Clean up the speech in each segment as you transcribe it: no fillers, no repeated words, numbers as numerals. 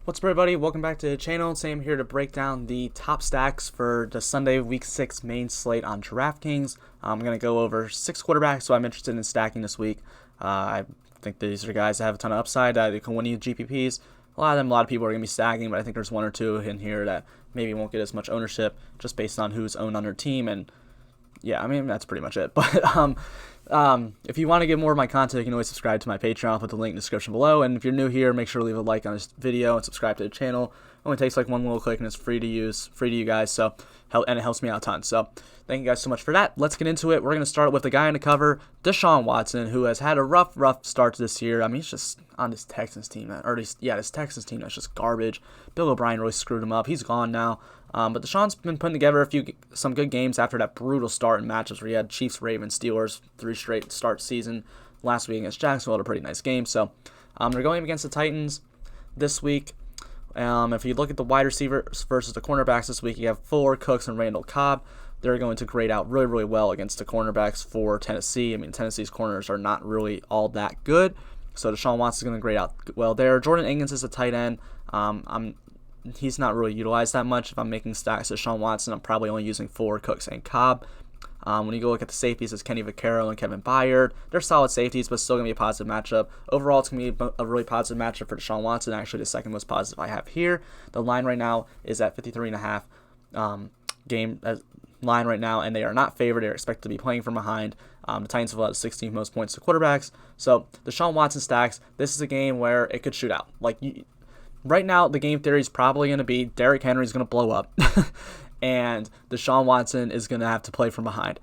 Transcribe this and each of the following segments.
What's up, everybody? Welcome back to the channel. Today I'm here to break down the top stacks for the Sunday Week 6 main slate on Draftkings. I'm going to go over 6 quarterbacks who I'm interested in stacking this week. I think these are guys that have a ton of upside that can win you GPPs. A lot of people are going to be stacking, but I think there's one or two in here that maybe won't get as much ownership just based on who's owned on their team. And yeah, I mean, that's pretty much it. But if you want to get more of my content, you can always subscribe to my Patreon. I'll put the link in the description below. And if you're new here, make sure to leave a like on this video and subscribe to the channel. It only takes like one little click and it's free to use, free to you guys. And it helps me out a ton. So thank you guys so much for that. Let's get into it. We're going to start with the guy on the cover, Deshawn Watson, who has had a rough start to this year. I mean, he's just on this Texans team. This Texans team that's just garbage. Bill O'Brien really screwed him up. He's gone now. But Deshaun's been putting together some good games after that brutal start in matchups where he had Chiefs, Ravens, Steelers, 3 straight start season. Last week against Jacksonville, had a pretty nice game. So they're going against the Titans this week. If you look at the wide receivers versus the cornerbacks this week, you have Fuller, Cooks, and Randall Cobb. They're going to grade out really, really well against the cornerbacks for Tennessee. I mean, Tennessee's corners are not really all that good. So Deshaun Watson's going to grade out well there. Jordan Akins is a tight end. He's not really utilized that much. If I'm making stacks of Deshaun Watson, I'm probably only using Fuller, Cooks, and Cobb. When you go look at the safeties, it's Kenny Vaccaro and Kevin Byard. They're solid safeties, but still going to be a positive matchup. Overall, it's going to be a really positive matchup for Deshaun Watson. Actually, the second most positive I have here. The line right now is at 53.5 game line right now, and they are not favored. They're expected to be playing from behind. The Titans have allowed 16th most points to quarterbacks. So Deshaun Watson stacks. This is a game where it could shoot out. Right now, the game theory is probably going to be Derrick Henry is going to blow up, and Deshaun Watson is going to have to play from behind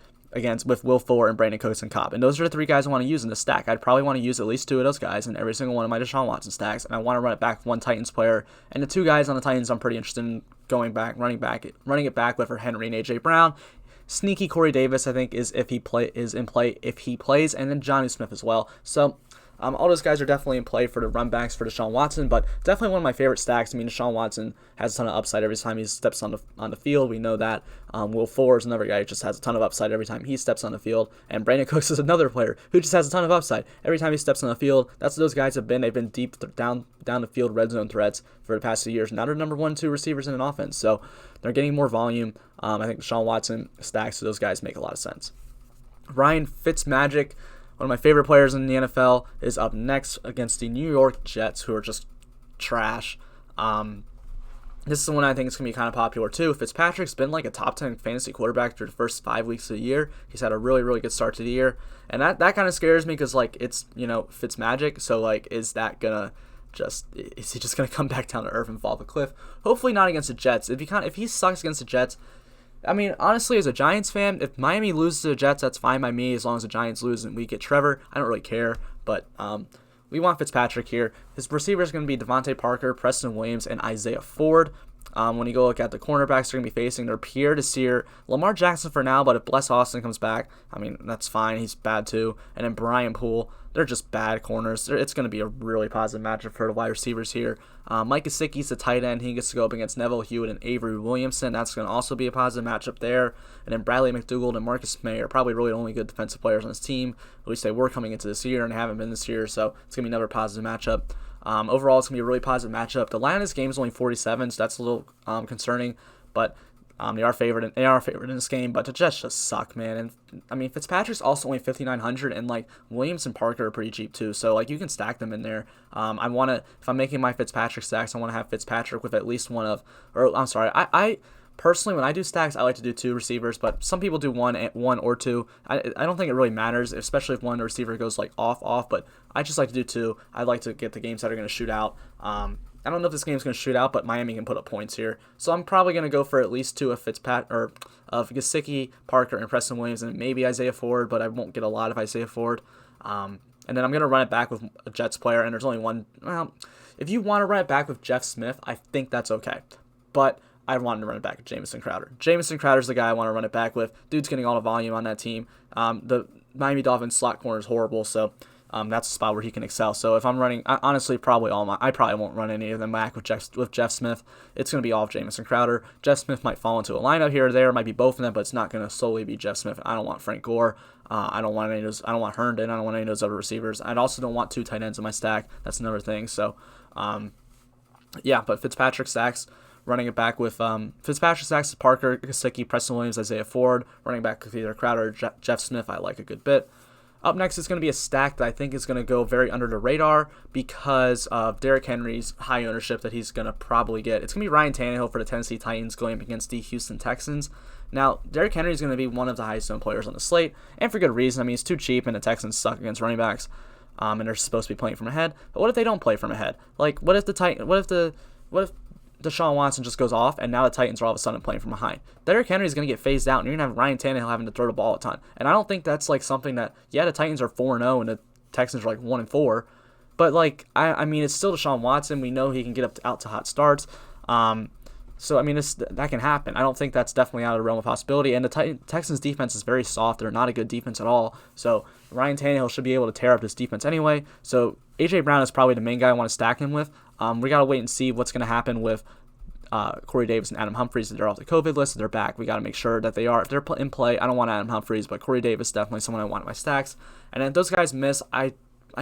with Will Fuller and Brandon Cooks and Cobb. And those are the 3 guys I want to use in the stack. I'd probably want to use at least 2 of those guys in every single one of my Deshaun Watson stacks, and I want to run it back with 1 Titans player. And the 2 guys on the Titans I'm pretty interested in running it back with are Henry and A.J. Brown. Sneaky Corey Davis, I think, is in play if he plays, and then Johnny Smith as well. So all those guys are definitely in play for the run backs for Deshaun Watson, but definitely one of my favorite stacks. I mean, Deshaun Watson has a ton of upside every time he steps on the field. We know that. Will Fuller is another guy who just has a ton of upside every time he steps on the field, and Brandon Cooks is another player who just has a ton of upside every time he steps on the field. That's what those guys have been. They've been deep down the field red zone threats for the past few years. Now they're number 1, 2 receivers in an offense, so they're getting more volume. I think Deshaun Watson stacks to those guys make a lot of sense. Ryan Fitzmagic, one of my favorite players in the NFL, is up next against the New York Jets, who are just trash. This is the one I think is going to be kind of popular too. Fitzpatrick's been like a top 10 fantasy quarterback through the first 5 weeks of the year. He's had a really, really good start to the year. And that kind of scares me because, it's, Fitzmagic. So, is he just going to come back down to earth and fall off a cliff? Hopefully not against the Jets. If he sucks against the Jets, I mean, honestly, as a Giants fan, if Miami loses to the Jets, that's fine by me as long as the Giants lose and we get Trevor. I don't really care, but we want Fitzpatrick here. His receivers are going to be Devontae Parker, Preston Williams, and Isaiah Ford. When you go look at the cornerbacks they're going to be facing, they're Pierre Desir, Lamar Jackson for now, but if Bless Austin comes back, I mean, that's fine. He's bad too. And then Brian Poole. They're just bad corners. It's going to be a really positive matchup for the wide receivers here. Mike Gesicki's the tight end. He gets to go up against Neville Hewitt and Avery Williamson. That's going to also be a positive matchup there. And then Bradley McDougald and Marcus May are probably really the only good defensive players on this team. At least they were coming into this year and haven't been this year, so it's going to be another positive matchup. Overall, it's going to be a really positive matchup. The line of this game is only 47, so that's a little concerning, but they are favored in this game, but the Jets just suck, man. And I mean, Fitzpatrick's also only 5,900, and Williams and Parker are pretty cheap too, so you can stack them in there. If I'm making my Fitzpatrick stacks, I want to have Fitzpatrick with at least I personally, when I do stacks, I like to do 2 receivers, but some people do one or 2. I don't think it really matters, especially if one receiver goes off, but I just like to do 2. I like to get the games that are going to shoot out. I don't know if this game's going to shoot out, but Miami can put up points here. So I'm probably going to go for at least 2 of Gesicki, Parker, and Preston Williams, and maybe Isaiah Ford, but I won't get a lot of Isaiah Ford. And then I'm going to run it back with a Jets player, and there's only one. Well, if you want to run it back with Jeff Smith, I think that's okay. But I wanted to run it back with Jamison Crowder. Jamison Crowder's the guy I want to run it back with. Dude's getting all the volume on that team. The Miami Dolphins slot corner is horrible, so that's a spot where he can excel. So if I'm running, honestly, I probably won't run any of them back with Jeff Smith. It's going to be all of Jamison Crowder. Jeff Smith might fall into a lineup here or there. It might be both of them, but it's not going to solely be Jeff Smith. I don't want Frank Gore. I don't want any of those. I don't want Herndon. I don't want any of those other receivers. I also don't want 2 tight ends in my stack. That's another thing. So Yeah, but Fitzpatrick stacks, running it back with Fitzpatrick stacks, Parker, Gesicki, Preston Williams, Isaiah Ford, running back with either Crowder or Jeff Smith. I like a good bit. Up next is going to be a stack that I think is going to go very under the radar because of Derrick Henry's high ownership that he's going to probably get. It's going to be Ryan Tannehill for the Tennessee Titans going up against the Houston Texans. Now, Derrick Henry is going to be one of the highest owned players on the slate, and for good reason. I mean, he's too cheap, and the Texans suck against running backs, and they're supposed to be playing from ahead. But what if they don't play from ahead? Like, what if Deshawn Watson just goes off, and now the Titans are all of a sudden playing from behind? Derrick Henry is going to get phased out, and you're going to have Ryan Tannehill having to throw the ball a ton. And I don't think that's like something that, yeah, the Titans are 4-0 and the Texans are like 1-4, but like I mean, it's still Deshaun Watson. We know he can get out to hot starts. So I mean, that can happen. I don't think that's definitely out of the realm of possibility. And the Texans defense is very soft. They're not a good defense at all. So Ryan Tannehill should be able to tear up this defense anyway. So AJ Brown is probably the main guy I want to stack him with. We got to wait and see what's going to happen with Corey Davis and Adam Humphries. They're off the COVID list. They're back. We got to make sure that they are. If they're in play, I don't want Adam Humphries, but Corey Davis definitely someone I want in my stacks. And then if those guys miss, I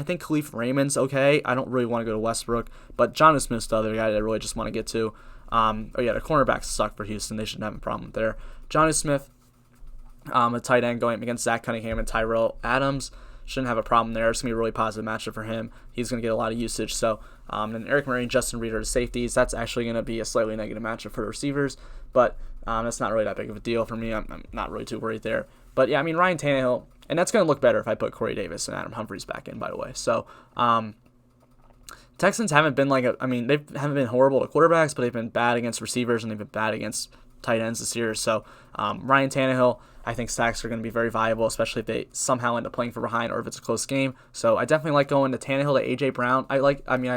think Khalif Raymond's okay. I don't really want to go to Westbrook, but Jonnu Smith's the other guy that I really just want to get to. The cornerbacks suck for Houston. They shouldn't have a problem there. Jonnu Smith, a tight end going up against Zach Cunningham and Tyrell Adams. Shouldn't have a problem there. It's going to be a really positive matchup for him. He's going to get a lot of usage. So, and Eric Murray and Justin Reed are the safeties. That's actually going to be a slightly negative matchup for the receivers, but that's not really that big of a deal for me. I'm not really too worried there. But yeah, I mean, Ryan Tannehill, and that's going to look better if I put Corey Davis and Adam Humphries back in, by the way. So, Texans haven't been they haven't been horrible to quarterbacks, but they've been bad against receivers and they've been bad against tight ends this year. So Ryan Tannehill, I think stacks are going to be very viable, especially if they somehow end up playing from behind or if it's a close game. So I definitely like going to Tannehill to AJ Brown. I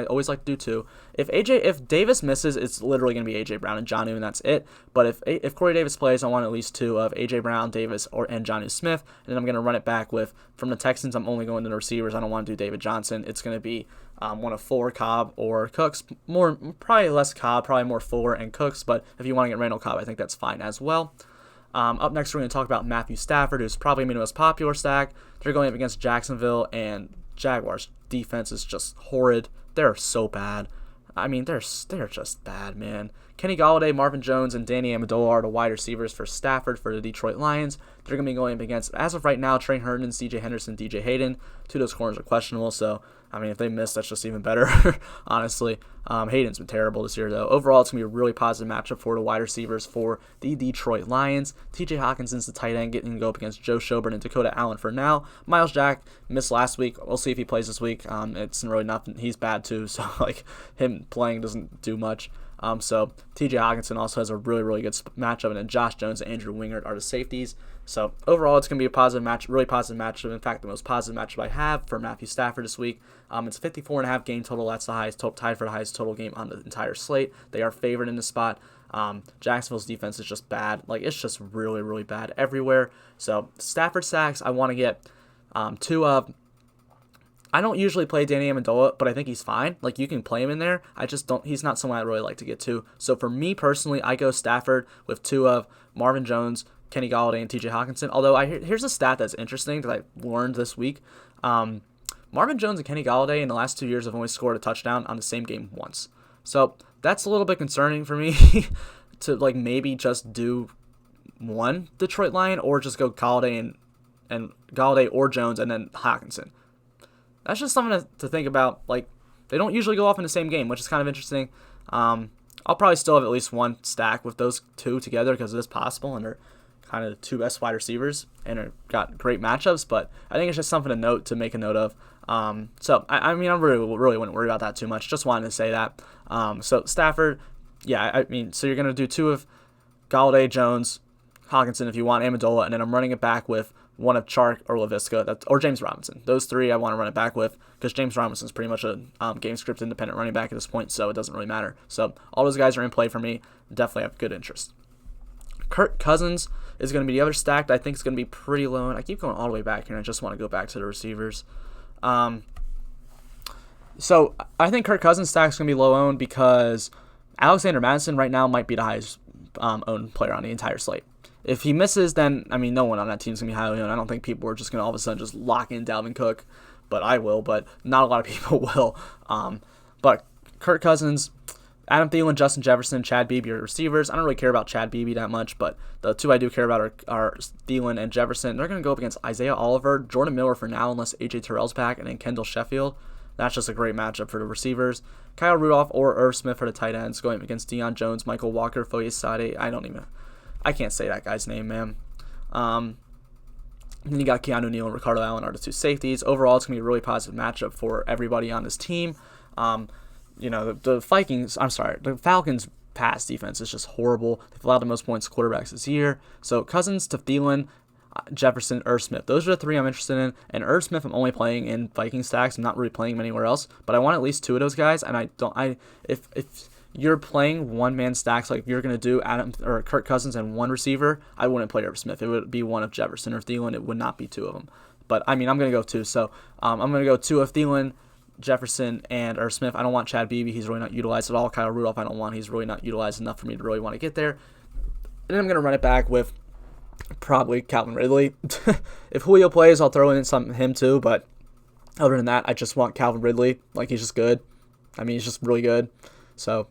always like to do two. If Davis misses, it's literally going to be AJ Brown and Jonnu, and that's it. But if Corey Davis plays, I want at least two of AJ Brown, Davis, and Jonnu Smith, and then I'm going to run it back with from the Texans. I'm only going to the receivers. I don't want to do David Johnson. It's going to be one of Fuller, Cobb, or Cooks. Probably less Cobb, probably more Fuller and Cooks. But if you want to get Randall Cobb, I think that's fine as well. Up next, we're going to talk about Matthew Stafford, who's probably the most popular stack. They're going up against Jacksonville, and Jaguars' defense is just horrid. They're so bad. I mean, they're just bad, man. Kenny Golladay, Marvin Jones, and Danny Amendola are the wide receivers for Stafford for the Detroit Lions. They're going to be going up against, as of right now, Trey Herndon, C.J. Henderson, DJ Hayden. Two of those corners are questionable, so I mean, if they miss, that's just even better, honestly. Hayden's been terrible this year, though. Overall, it's going to be a really positive matchup for the wide receivers for the Detroit Lions. TJ Hawkinson's the tight end, getting to go up against Joe Schobert and Dakota Allen for now. Miles Jack missed last week. We'll see if he plays this week. It's really nothing. He's bad, too, so like him playing doesn't do much. So TJ Hawkinson also has a really, really good matchup, and then Josh Jones and Andrew Wingard are the safeties. So overall, it's going to be a positive match, really positive matchup. In fact, the most positive matchup I have for Matthew Stafford this week. It's a 54.5 game total. That's the highest, tied for the highest total game on the entire slate. They are favored in the spot. Jacksonville's defense is just bad. Like, it's just really, really bad everywhere. So Stafford stacks, I want to get two of. I don't usually play Danny Amendola, but I think he's fine. Like, you can play him in there. I just don't. He's not someone I really like to get to. So for me personally, I go Stafford with two of Marvin Jones, Kenny Golladay, and TJ Hawkinson. Although here's a stat that's interesting that I learned this week. Marvin Jones and Kenny Golladay in the last 2 years have only scored a touchdown on the same game once. So that's a little bit concerning for me to like maybe just do one Detroit Lion or just go Golladay and Golladay or Jones and then Hawkinson. That's just something to think about. Like, they don't usually go off in the same game, which is kind of interesting. I'll probably still have at least one stack with those two together because it is possible, and they're kind of the two best wide receivers and are got great matchups. But I think it's just something to make a note of. So I mean, I really wouldn't worry about that too much. Just wanted to say that. So Stafford, yeah, I mean, so you're gonna do two of Golladay, Jones, Hawkinson if you want Amendola, and then I'm running it back with one of Chark or LaVisca, or James Robinson. Those three I want to run it back with because James Robinson's pretty much a game script independent running back at this point, so it doesn't really matter. So all those guys are in play for me. Definitely have good interest. Kirk Cousins is going to be the other stack that I think is going to be pretty low, and I keep going all the way back here, and I just want to go back to the receivers. So I think Kirk Cousins stack is going to be low owned because Alexander Mattison right now might be the highest owned player on the entire slate. If he misses, then, I mean, no one on that team is going to be highly owned. I don't think people are just going to all of a sudden just lock in Dalvin Cook, but I will, but not a lot of people will. But Kirk Cousins, Adam Thielen, Justin Jefferson, Chad Beebe are receivers. I don't really care about Chad Beebe that much, but the two I do care about are Thielen and Jefferson. They're going to go up against Isaiah Oliver, Jordan Miller for now, unless A.J. Terrell's back, and then Kendall Sheffield. That's just a great matchup for the receivers. Kyle Rudolph or Irv Smith for the tight ends, going against Deion Jones, Michael Walker, Foye Sade. I can't say that guy's name, man. Then you got Keanu Neal and Ricardo Allen are the two safeties. Overall, it's going to be a really positive matchup for everybody on this team. The Falcons' pass defense is just horrible. They've allowed the most points to quarterbacks this year. So Cousins to Thielen, Jefferson, Irv Smith. Those are the three I'm interested in. And Irv Smith, I'm only playing in Viking stacks. I'm not really playing him anywhere else. But I want at least two of those guys. And if you're playing one-man stacks, like if you're going to do Adam or Kirk Cousins and one receiver, I wouldn't play Irv Smith. It would be one of Jefferson or Thielen. It would not be two of them. But, I'm going to go two. So I'm going to go two of Thielen, Jefferson, and Irv Smith. I don't want Chad Beebe. He's really not utilized at all. Kyle Rudolph, I don't want. He's really not utilized enough for me to really want to get there. And then I'm going to run it back with probably Calvin Ridley. If Julio plays, I'll throw in him too. But other than that, I just want Calvin Ridley. Like, he's just good. He's just really good. So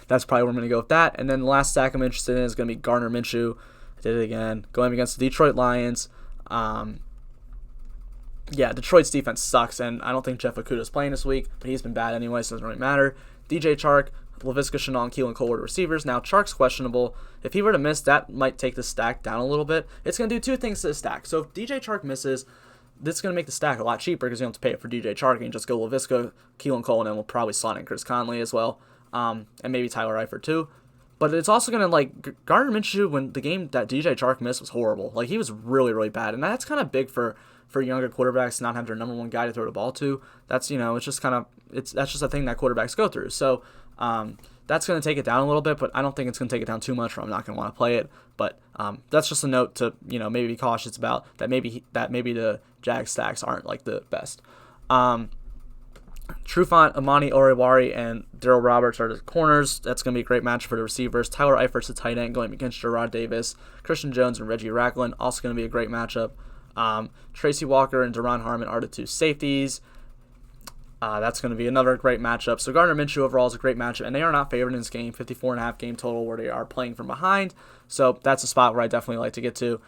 that's probably where I'm going to go with that. And then the last stack I'm interested in is going to be Gardner Minshew. I did it again. Going against the Detroit Lions. Detroit's defense sucks, and I don't think Jeff Okudah's playing this week, but he's been bad anyway, so it doesn't really matter. DJ Chark, Laviska Shenault, and Keelan Cole were receivers. Now, Chark's questionable. If he were to miss, that might take the stack down a little bit. It's going to do two things to the stack. So if DJ Chark misses, this is going to make the stack a lot cheaper because you don't have to pay it for DJ Chark. You can just go Laviska, Keelan Cole, and then we'll probably slot in Chris Conley as well, and maybe Tyler Eifert too. But it's also going to, Gardner Minshew, when the game that DJ Chark missed was horrible. He was really, really bad. And that's kind of big for younger quarterbacks to not have their number one guy to throw the ball to. That's, it's just that's just a thing that quarterbacks go through. So that's going to take it down a little bit, but I don't think it's going to take it down too much, or I'm not going to want to play it. But that's just a note to, maybe be cautious about that. Maybe the Jag stacks aren't the best. Trufant, Amani Oruwari, and Darrell Roberts are the corners. That's going to be a great match for the receivers. Tyler Eifert's the tight end going against Gerard Davis. Christian Jones and Reggie Racklin, also going to be a great matchup. Tracy Walker and Deron Harmon are the two safeties. That's going to be another great matchup. So Gardner Minshew overall is a great matchup, and they are not favored in this game, 54.5 game total, where they are playing from behind. So that's a spot where I definitely like to get to.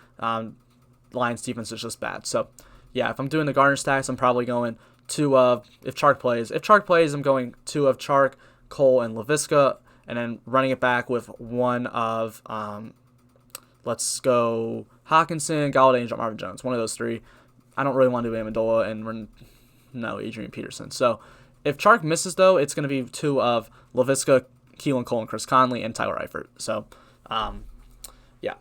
Lions defense is just bad. So yeah, if I'm doing the Gardner stacks, I'm probably going two of, if Chark plays. If Chark plays, I'm going two of Chark, Cole, and Laviska, and then running it back with one of, let's go Hawkinson, Galladay, and Marvin Jones. One of those three. I don't really want to do Amendola and Adrian Peterson. So if Chark misses, though, it's going to be two of Laviska, Keelan Cole, and Chris Conley, and Tyler Eifert. So,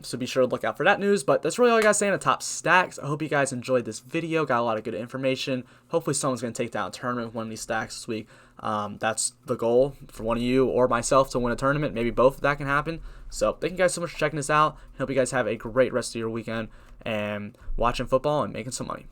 so be sure to look out for that news. But that's really all I got to say on the top stacks. I hope you guys enjoyed this video. Got a lot of good information. Hopefully someone's going to take down a tournament with one of these stacks this week. That's the goal for one of you or myself to win a tournament. Maybe both of that can happen. So thank you guys so much for checking this out. I hope you guys have a great rest of your weekend and watching football and making some money.